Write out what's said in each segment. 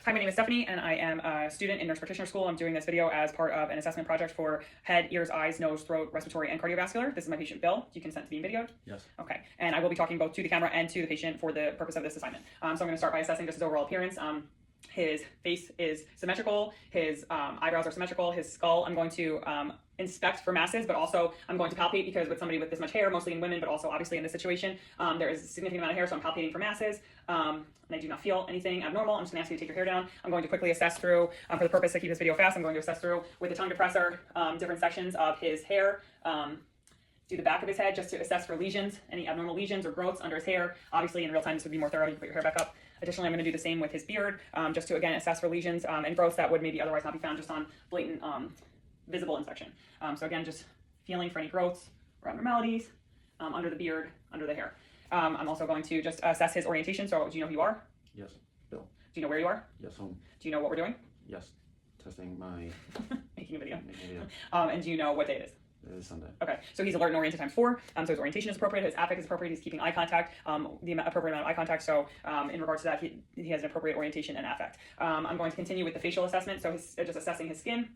Hi, my name is Stephanie, and I am a student in nurse practitioner school. I'm doing this video as part of an assessment project for head, ears, eyes, nose, throat, respiratory, and cardiovascular. This is my patient Bill. Do you consent to being videoed? Yes. Okay. And I will be talking both to the camera and to the patient for the purpose of this assignment. So I'm going to start by assessing just his overall appearance. His face is symmetrical, his eyebrows are symmetrical, his skull I'm going to inspect for masses, but also I'm going to palpate because with somebody with this much hair, mostly in women, but also obviously in this situation, there is a significant amount of hair, so I'm palpating for masses, and I do not feel anything abnormal. I'm just going to ask you to take your hair down. I'm going to quickly assess through, for the purpose to keep this video fast, I'm going to assess through with the tongue depressor, different sections of his hair, do the back of his head just to assess for lesions, any abnormal lesions or growths under his hair. Obviously, in real time, this would be more thorough. You can put your hair back up. Additionally, I'm going to do the same with his beard, just to, again, assess for lesions and growths that would maybe otherwise not be found just on blatant visible inspection. So again, just feeling for any growths or abnormalities under the beard, under the hair. I'm also going to just assess his orientation. So do you know who you are? Yes. Bill. Do you know where you are? Yes, home. Do you know what we're doing? Yes. Testing my... Making a video. Making a video. And do you know what day it is? It is Sunday. Okay, so he's alert and oriented times 4. So his orientation is appropriate, his affect is appropriate, he's keeping eye contact, the appropriate amount of eye contact. So in regards to that, he has an appropriate orientation and affect. I'm going to continue with the facial assessment. So he's just assessing his skin.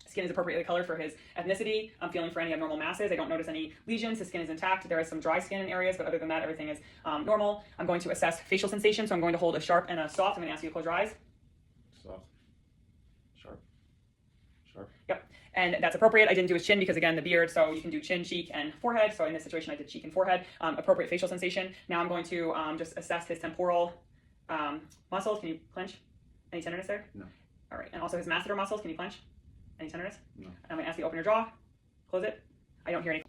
Skin is appropriately colored for his ethnicity. I'm feeling for any abnormal masses. I don't notice any lesions. His skin is intact. There is some dry skin in areas, but other than that, everything is normal. I'm going to assess facial sensation. So I'm going to hold a sharp and a soft. I'm going to ask you to close your eyes. Soft. Sharp. Sharp. Yep. And that's appropriate. I didn't do his chin because, again, the beard, so you can do chin, cheek, and forehead. So in this situation, I did cheek and forehead. Appropriate facial sensation. Now I'm going to just assess his temporal muscles. Can you clench? Any tenderness there? No. All right. And also his masseter muscles. Can you clench? Any tenderness? No. I'm going to ask you to open your jaw. Close it. I don't hear any.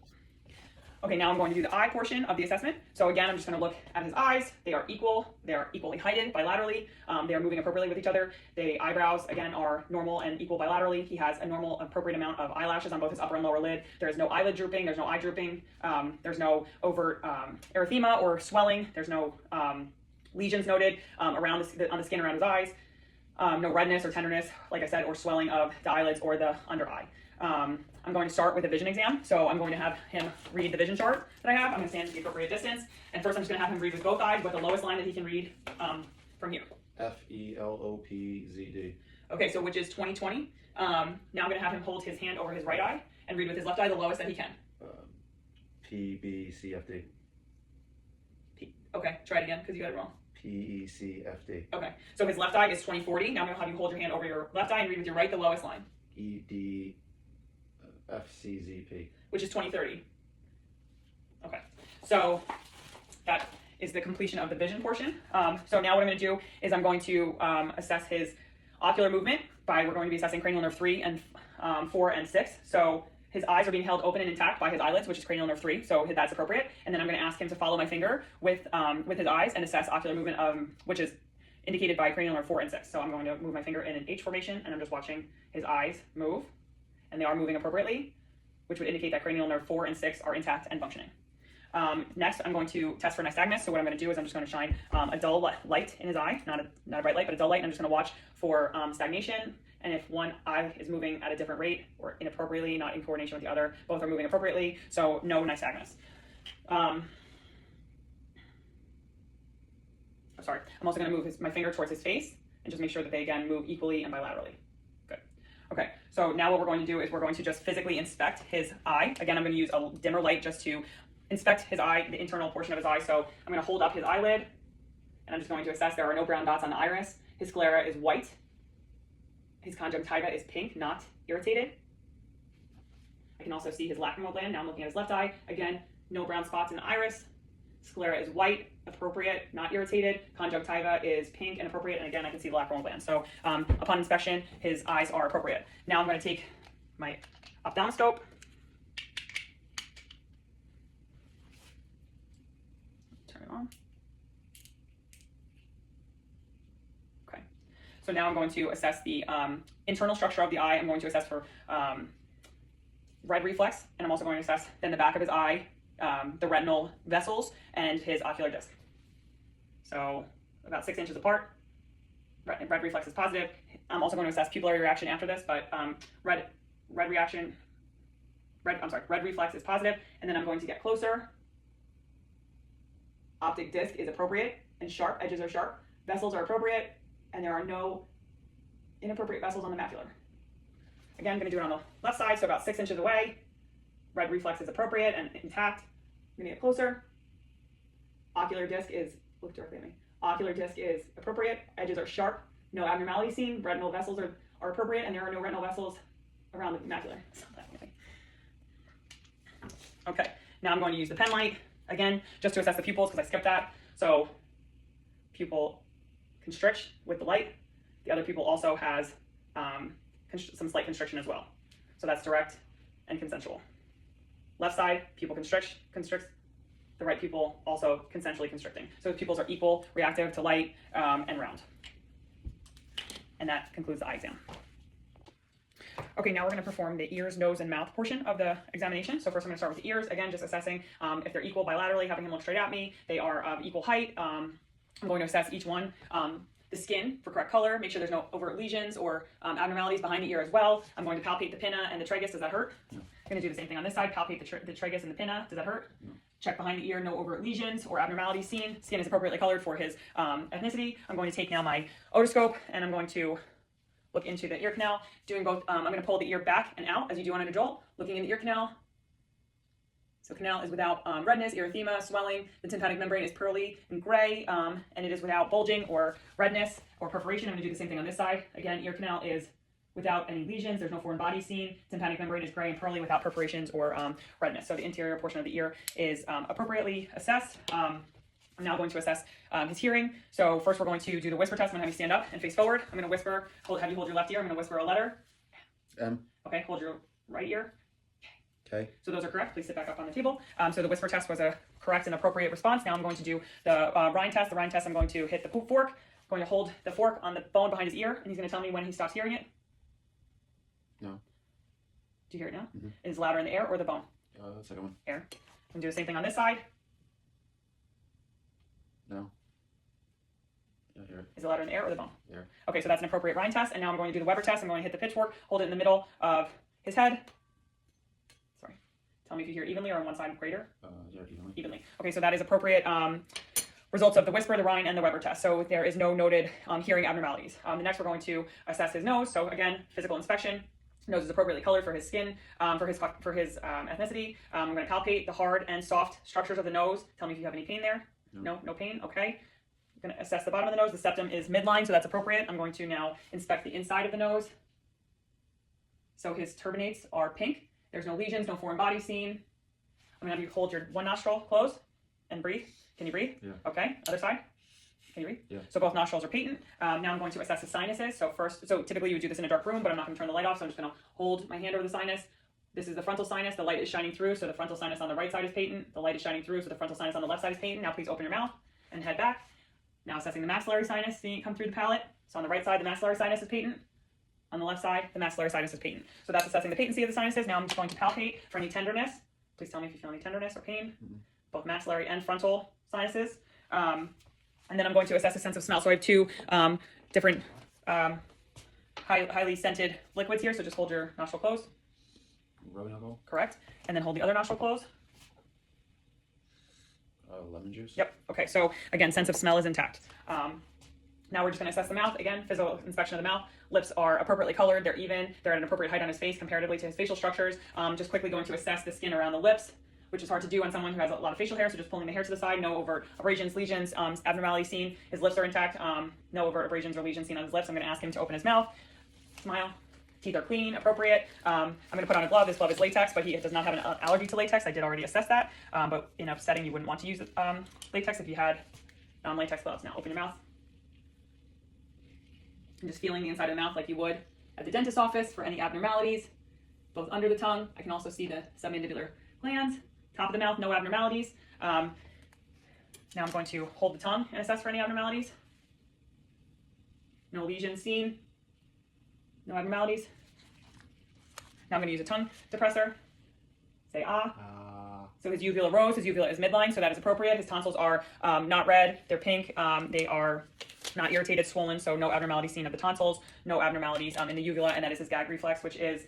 Okay, now I'm going to do the eye portion of the assessment. So again, I'm just going to look at his eyes. They are equal. They are equally heighted bilaterally. They are moving appropriately with each other. The eyebrows, again, are normal and equal bilaterally. He has a normal, appropriate amount of eyelashes on both his upper and lower lid. There is no eyelid drooping. There's no eye drooping. There's no overt erythema or swelling. There's no lesions noted around on the skin around his eyes. No redness or tenderness, like I said, or swelling of the eyelids or the under eye. I'm going to start with a vision exam. So I'm going to have him read the vision chart that I have. I'm going to stand at the appropriate distance. And first I'm just going to have him read with both eyes what the lowest line that he can read from here. FELOPZD. Okay, so which is 20/20. Now I'm going to have him hold his hand over his right eye and read with his left eye the lowest that he can. PBCFD. Okay, try it again because you got it wrong. PECFD. Okay, so his left eye is 20/40. Now I'm going to have you hold your hand over your left eye and read with your right the lowest line. EDFCZP. Which is 20/30. Okay, so that is the completion of the vision portion. So now what I'm going to do is I'm going to assess his ocular movement we're going to be assessing cranial nerve 3 and 4 and 6. So his eyes are being held open and intact by his eyelids, which is cranial nerve 3, so that's appropriate. And then I'm going to ask him to follow my finger with his eyes and assess ocular movement, which is indicated by cranial nerve 4 and 6. So I'm going to move my finger in an H formation, and I'm just watching his eyes move, and they are moving appropriately, which would indicate that cranial nerve 4 and 6 are intact and functioning. Next, I'm going to test for nystagmus. So what I'm going to do is I'm just going to shine a dull light in his eye, not a bright light, but a dull light, and I'm just going to watch for stagnation. And if one eye is moving at a different rate or inappropriately, not in coordination with the other, both are moving appropriately, so no nystagmus. Sorry, I'm also going to move my finger towards his face and just make sure that they, again, move equally and bilaterally. Good. Okay, so now what we're going to do is we're going to just physically inspect his eye. Again, I'm going to use a dimmer light just to inspect his eye, the internal portion of his eye. So I'm going to hold up his eyelid, and I'm just going to assess. There are no brown dots on the iris. His sclera is white. His conjunctiva is pink, not irritated. I can also see his lacrimal gland. Now I'm looking at his left eye. Again, no brown spots in the iris. Sclera is white, appropriate, not irritated. Conjunctiva is pink and appropriate. And again, I can see the lacrimal gland. So upon inspection, his eyes are appropriate. Now I'm going to take my ophthalmoscope. Turn it on. So now I'm going to assess the internal structure of the eye. I'm going to assess for red reflex, and I'm also going to assess then the back of his eye, the retinal vessels, and his ocular disc. So about 6 inches apart. Red reflex is positive. I'm also going to assess pupillary reaction after this, but red reflex is positive, and then I'm going to get closer. Optic disc is appropriate and sharp. Edges are sharp. Vessels are appropriate. And there are no inappropriate vessels on the macular. Again, I'm going to do it on the left side, so about 6 inches away. Red reflex is appropriate and intact. I'm going to get closer. Ocular disc is, look directly at me. Ocular disc is appropriate. Edges are sharp. No abnormality seen. Retinal vessels are appropriate, and there are no retinal vessels around the macular. Okay, now I'm going to use the pen light again, just to assess the pupils because I skipped that. So pupil constricts with the light. The other pupil also has some slight constriction as well. So that's direct and consensual. Left side, pupil constricts. The right pupil also consensually constricting. So the pupils are equal, reactive to light, and round. And that concludes the eye exam. Okay, now we're going to perform the ears, nose, and mouth portion of the examination. So first I'm going to start with the ears. Again, just assessing if they're equal bilaterally, having him look straight at me. They are of equal height. I'm going to assess each one. The skin for correct color, make sure there's no overt lesions or abnormalities behind the ear as well. I'm going to palpate the pinna and the tragus. Does that hurt? No. I'm going to do the same thing on this side. Palpate the tragus and the pinna. Does that hurt? No. Check behind the ear, no overt lesions or abnormalities seen. Skin is appropriately colored for his ethnicity. I'm going to take now my otoscope and I'm going to look into the ear canal. Doing both, I'm going to pull the ear back and out as you do on an adult. Looking in the ear canal. So canal is without redness, erythema, swelling. The tympanic membrane is pearly and gray, and it is without bulging or redness or perforation. I'm going to do the same thing on this side. Again, ear canal is without any lesions. There's no foreign body seen. Tympanic membrane is gray and pearly without perforations or redness. So the interior portion of the ear is appropriately assessed. I'm now going to assess his hearing. So first we're going to do the whisper test. I'm going to have you stand up and face forward. I'm going to whisper, have you hold your left ear. I'm going to whisper a letter. M. Okay, hold your right ear. Okay. So those are correct. Please sit back up on the table. So the whisper test was a correct and appropriate response. Now I'm going to do the rind test. The rind test, I'm going to hit the poop fork. I'm going to hold the fork on the bone behind his ear, and he's going to tell me when he stops hearing it. No. Do you hear it now? Mm-hmm. Is it louder in the air or the bone? Second one. Air. I'm going to do the same thing on this side. No. Yeah, I hear it. Is it louder in the air or the bone? Air. Okay, so that's an appropriate rind test. And now I'm going to do the Weber test. I'm going to hit the pitchfork, hold it in the middle of his head. Sorry. Tell me if you hear evenly or on one side greater. Yeah, evenly. Evenly. Okay, so that is appropriate results of the whisper, the rind, and the Weber test. So there is no noted hearing abnormalities. The next we're going to assess his nose. So again, physical inspection. Nose is appropriately colored for his skin, for his ethnicity. I'm going to palpate the hard and soft structures of the nose. Tell me if you have any pain there. No pain. Okay. I'm going to assess the bottom of the nose. The septum is midline, so that's appropriate. I'm going to now inspect the inside of the nose. So his turbinates are pink. There's no lesions, no foreign body seen. I'm going to have you hold your one nostril closed and breathe. Can you breathe? Yeah. Okay. Other side. Can you breathe? Yeah. So both nostrils are patent. Now I'm going to assess his sinuses. So typically you would do this in a dark room, but I'm not going to turn the light off. So I'm just going to hold my hand over the sinus. This is the frontal sinus. The light is shining through. So the frontal sinus on the right side is patent. The light is shining through. So the frontal sinus on the left side is patent. Now please open your mouth and head back. Now assessing the maxillary sinus, seeing it come through the palate. So on the right side, the maxillary sinus is patent. On the left side, the maxillary sinus is patent. So that's assessing the patency of the sinuses. Now I'm just going to palpate for any tenderness. Please tell me if you feel any tenderness or pain. Mm-hmm. Both maxillary and frontal sinuses. And then I'm going to assess the sense of smell. So I have two different highly scented liquids here. So just hold your nostril closed. Rubbing alcohol. Correct. And then hold the other nostril closed. Lemon juice. Yep. Okay. So again, sense of smell is intact. Now we're just going to assess the mouth. Again, physical inspection of the mouth. Lips are appropriately colored. They're even. They're at an appropriate height on his face comparatively to his facial structures. Just quickly going to assess the skin around the lips, which is hard to do on someone who has a lot of facial hair. So just pulling the hair to the side. No overt abrasions, lesions, abnormalities seen. His lips are intact. No overt abrasions or lesions seen on his lips. I'm going to ask him to open his mouth. Smile. Teeth are clean, appropriate. I'm going to put on a glove. This glove is latex, but he does not have an allergy to latex. I did already assess that. But in a setting, you wouldn't want to use latex if you had non-latex gloves. Now open your mouth. And just feeling the inside of the mouth like you would at the dentist's office for any abnormalities, both under the tongue. I can also see the submandibular glands. Top of the mouth, no abnormalities. Now I'm going to hold the tongue and assess for any abnormalities. No lesions seen. No abnormalities. Now I'm going to use a tongue depressor. Say ah. So his uvula rose, his uvula is midline, so that is appropriate. His tonsils are not red, they're pink. They are not irritated, swollen, so no abnormalities seen of the tonsils, no abnormalities in the uvula, and that is his gag reflex, which is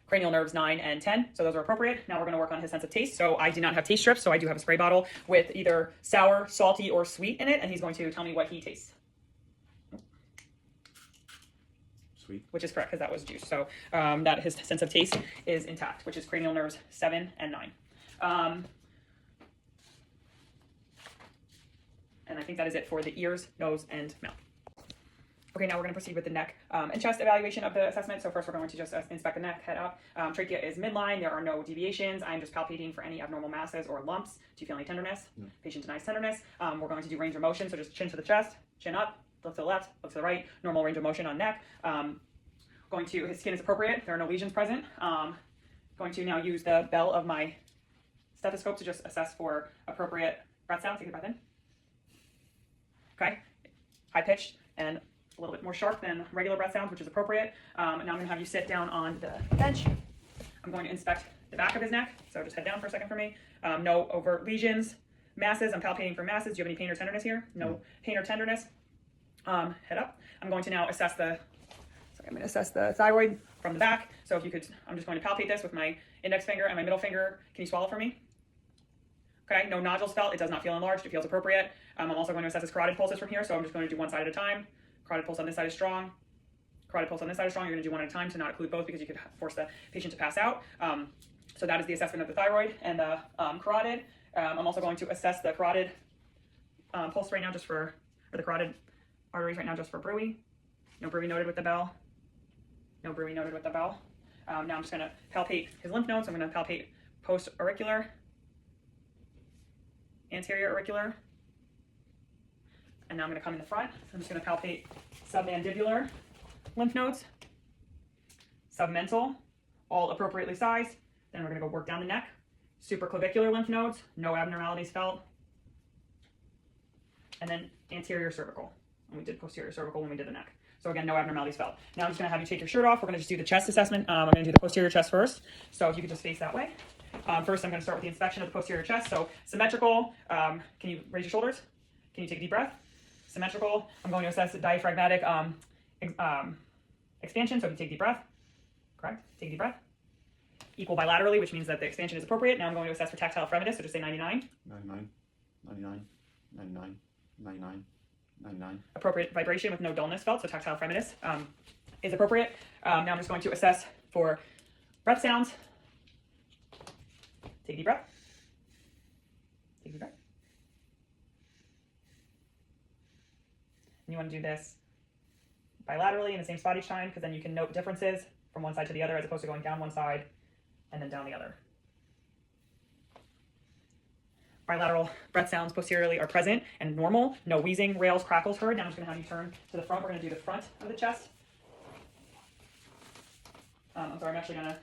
cranial nerves 9 and 10. So those are appropriate. Now we're going to work on his sense of taste. So I do not have taste strips, so I do have a spray bottle with either sour, salty, or sweet in it, and he's going to tell me what he tastes. sweet. which is correct because that was juice. So that his sense of taste is intact, which is cranial nerves 7 and 9. And I think that is it for the ears, nose, and mouth. Okay, now we're going to proceed with the neck and chest evaluation of the assessment. So first we're going to just inspect the neck, head up. Trachea is midline. There are no deviations. I'm just palpating for any abnormal masses or lumps. Do you feel any tenderness? No. Patient denies tenderness. We're going to do range of motion. So just chin to the chest, chin up, look to the left, look to the right. Normal range of motion on neck. His skin is appropriate. There are no lesions present. Going to now use the bell of my stethoscope to just assess for appropriate breath sound. Take a breath in. Okay, high pitched and a little bit more sharp than regular breath sounds, which is appropriate. Now I'm going to have you sit down on the bench. I'm going to inspect the back of his neck. So just head down for a second for me. No overt lesions, masses. I'm palpating for masses. Do you have any pain or tenderness here? No pain or tenderness. Head up. I'm going to now assess the thyroid from the back. So if you could, I'm just going to palpate this with my index finger and my middle finger. Can you swallow for me? Okay, no nodules felt. It does not feel enlarged. It feels appropriate. I'm also going to assess his carotid pulses from here. So I'm just going to do one side at a time. Carotid pulse on this side is strong. Carotid pulse on this side is strong. You're going to do one at a time to not occlude both because you could force the patient to pass out. So that is the assessment of the thyroid and the carotid. I'm also going to assess the carotid pulse right now or the carotid arteries right now just for bruit. No bruit noted with the bell. No bruit noted with the bell. Now I'm just going to palpate his lymph nodes. I'm going to palpate post-auricular, anterior auricular. And now I'm going to come in the front. I'm just going to palpate submandibular lymph nodes, submental, all appropriately sized. Then we're going to go work down the neck. Supraclavicular lymph nodes, no abnormalities felt. And then anterior cervical. And we did posterior cervical when we did the neck. So again, no abnormalities felt. Now I'm just going to have you take your shirt off. We're going to just do the chest assessment. I'm going to do the posterior chest first. So if you could just face that way. First, I'm going to start with the inspection of the posterior chest. So symmetrical. Can you raise your shoulders? Can you take a deep breath? Symmetrical. I'm going to assess the diaphragmatic expansion. So if you take a deep breath, correct? Take a deep breath. Equal bilaterally, which means that the expansion is appropriate. Now I'm going to assess for tactile fremitus. So just say 99. 99, 99, 99, 99, 99. Appropriate vibration with no dullness felt. So tactile fremitus is appropriate. Now I'm just going to assess for breath sounds. Take a deep breath. Take a deep breath. And you want to do this bilaterally in the same spot each time, because then you can note differences from one side to the other as opposed to going down one side and then down the other. Bilateral breath sounds posteriorly are present and normal. No wheezing, rails, crackles heard. Now I'm just going to have you turn to the front. We're going to do the front of the chest. I'm actually going to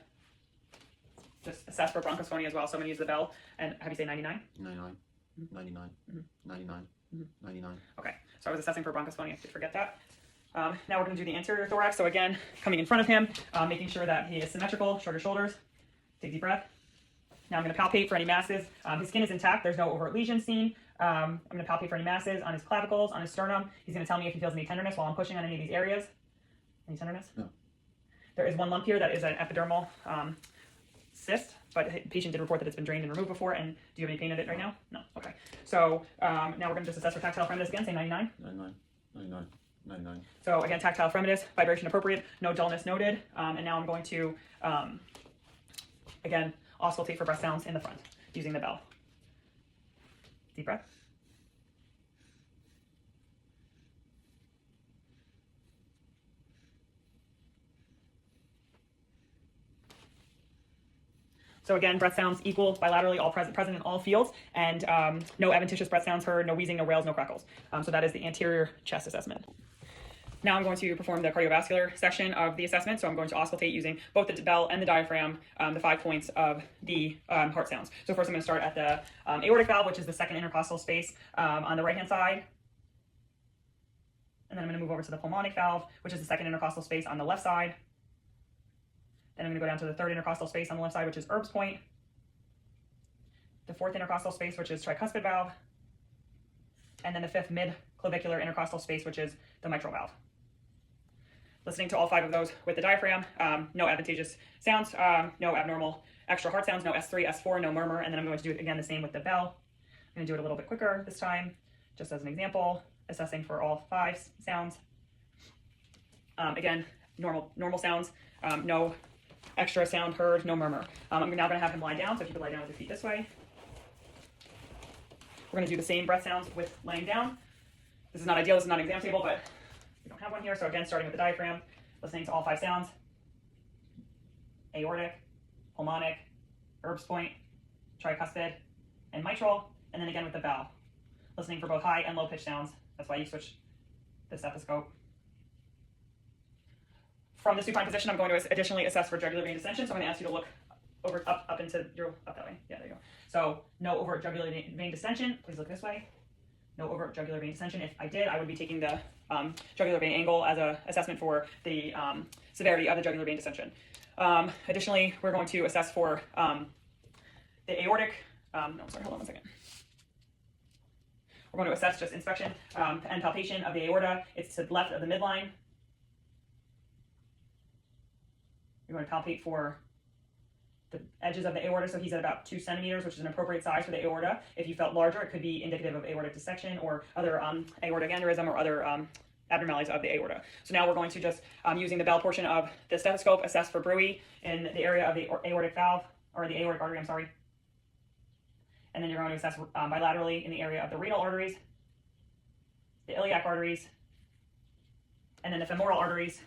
just assess for bronchosphonia as well. So I'm going to use the bell and have you say 99? 99, 99, 99, 99. Okay, so I was assessing for bronchosphonia. I did forget that. Now we're going to do the anterior thorax. So again, coming in front of him, making sure that he is symmetrical, shorter shoulders. Take a deep breath. Now I'm going to palpate for any masses. His skin is intact. There's no overt lesion seen. I'm going to palpate for any masses on his clavicles, on his sternum. He's going to tell me if he feels any tenderness while I'm pushing on any of these areas. Any tenderness? No. There is one lump here that is an epidermal cyst, but the patient did report that it's been drained and removed before. And do you have any pain at it right now? No. Okay. So now we're going to just assess for tactile fremitus again. Say 99. 99, 99, 99. So again, tactile fremitus, vibration appropriate, no dullness noted. And now I'm going to, again, auscultate for breath sounds in the front using the bell. Deep breath. So again, breath sounds equal bilaterally, all present in all fields, and no adventitious breath sounds heard, no wheezing, no rails, no crackles. So that is the anterior chest assessment. Now I'm going to perform the cardiovascular section of the assessment. So I'm going to auscultate using both the bell and the diaphragm, the 5 points of the heart sounds. So first I'm going to start at the aortic valve, which is the second intercostal space on the right-hand side. And then I'm going to move over to the pulmonic valve, which is the second intercostal space on the left side. Then I'm going to go down to the third intercostal space on the left side, which is Erb's point. The fourth intercostal space, which is tricuspid valve. And then the fifth mid-clavicular intercostal space, which is the mitral valve. Listening to all 5 of those with the diaphragm, no adventitious sounds, no abnormal extra heart sounds, no S3, S4, no murmur. And then I'm going to do it again the same with the bell. I'm going to do it a little bit quicker this time, just as an example, assessing for all 5 sounds. Again, normal sounds, no extra sound heard, no murmur. I'm now going to have him lie down, so if you could lie down with your feet this way. We're going to do the same breath sounds with laying down. This is not ideal, this is not an exam table, but we don't have one here. So again, starting with the diaphragm, listening to all 5 sounds. Aortic, pulmonic, Erb's point, tricuspid, and mitral, and then again with the valve. Listening for both high and low pitch sounds. That's why you switch the stethoscope. From the supine position, I'm going to additionally assess for jugular vein distension. So I'm going to ask you to look over up into your up that way. Yeah, there you go. So no overt jugular vein distension. Please look this way. No overt jugular vein distension. If I did, I would be taking the jugular vein angle as an assessment for the severity of the jugular vein distension. Additionally, we're going to assess for the aortic. Hold on one second. We're going to assess just inspection and palpation of the aorta. It's to the left of the midline. You're going to palpate for the edges of the aorta, so he's at about 2 centimeters, which is an appropriate size for the aorta. If you felt larger, it could be indicative of aortic dissection or other aortic aneurysm or other abnormalities of the aorta. So now we're going to just, using the bell portion of the stethoscope, assess for bruit in the area of the aortic valve, or the aortic artery, I'm sorry. And then you're going to assess bilaterally in the area of the renal arteries, the iliac arteries, and then the femoral arteries.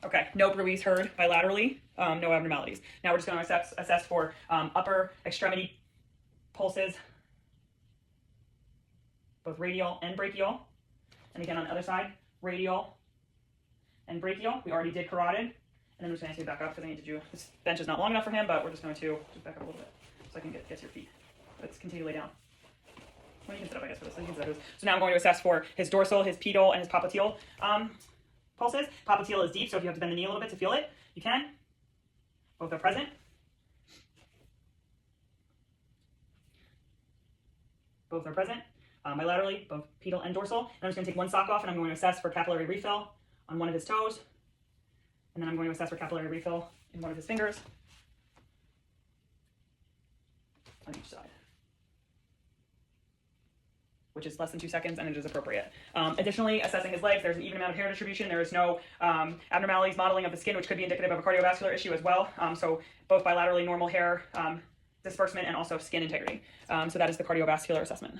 Okay, no bruits heard bilaterally, no abnormalities. Now we're just going to assess for upper extremity pulses, both radial and brachial. And again on the other side, radial and brachial. We already did carotid. And then I'm just going to ask you to back up because I need to do, this bench is not long enough for him, but we're just going to just back up a little bit so I can get to your feet. Let's continue to lay down. Well, you can sit up, I guess, for this. So now I'm going to assess for his dorsal, his pedal, and his popliteal pulses. Popliteal is deep, so if you have to bend the knee a little bit to feel it, you can. Both are present. Both are present. Bilaterally, both pedal and dorsal. And I'm just going to take one sock off and I'm going to assess for capillary refill on one of his toes. And then I'm going to assess for capillary refill in one of his fingers on each side, which is less than 2 seconds and it is appropriate. Additionally, assessing his legs, there's an even amount of hair distribution. There is no abnormalities, modeling of the skin, which could be indicative of a cardiovascular issue as well. So both bilaterally normal hair disbursement and also skin integrity. So that is the cardiovascular assessment.